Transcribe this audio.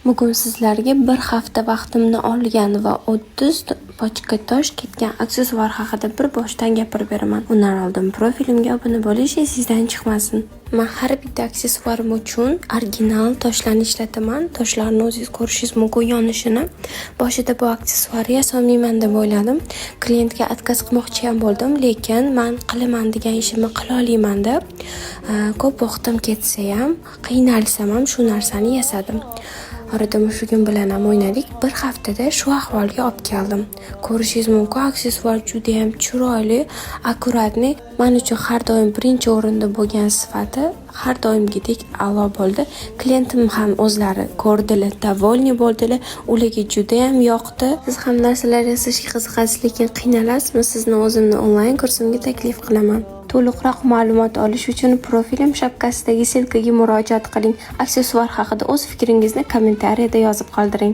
Bugun sizlarga bir hafta vaqtimni olgan va 30 pochkatosh ketgan aksessuar haqida bir boshdan gapirib beraman. Undan oldin profilimga obuna bo'lish esingizdan chiqmasin. Men har bitta aksessuarim uchun original toshlarni ishlataman. Toshlarni o'zingiz ko'rishingiz mumkin yonishini. Boshida bu aksessuarni yasolmayman deb o'yladim. Klientga отказ qilmoqchi ham bo'ldim, lekin men qilaman degan ishimni qila olaman deb ko'p vaqtim ketsa ham, qiynalsam ham shu narsani yasadim. Orada mushugim bilan ham o'ynadik. Bir haftada shu ahvolga olib keldim. Ko'rishingiz mumkin, aksessuar juda ham chiroyli, akkuratni. Men uchun har doim birinchi o'rinda bo'lgan sifati har doimgidek a'lo bo'ldi. Klientim ham o'zlari ko'rdilar, davolni bo'ldilar. Ularga juda ham yoqdi. Siz ham narsalar yasashga qiziqasiz, lekin qiynalasiz. Sizni o'zimni onlayn kursimga taklif qilaman. To'liqroq ma'lumot olish uchun profilim shapkasidagi silkaga murojaat qiling. Aksessuar haqida o'z fikringizni kommentariyada yozib qoldiring.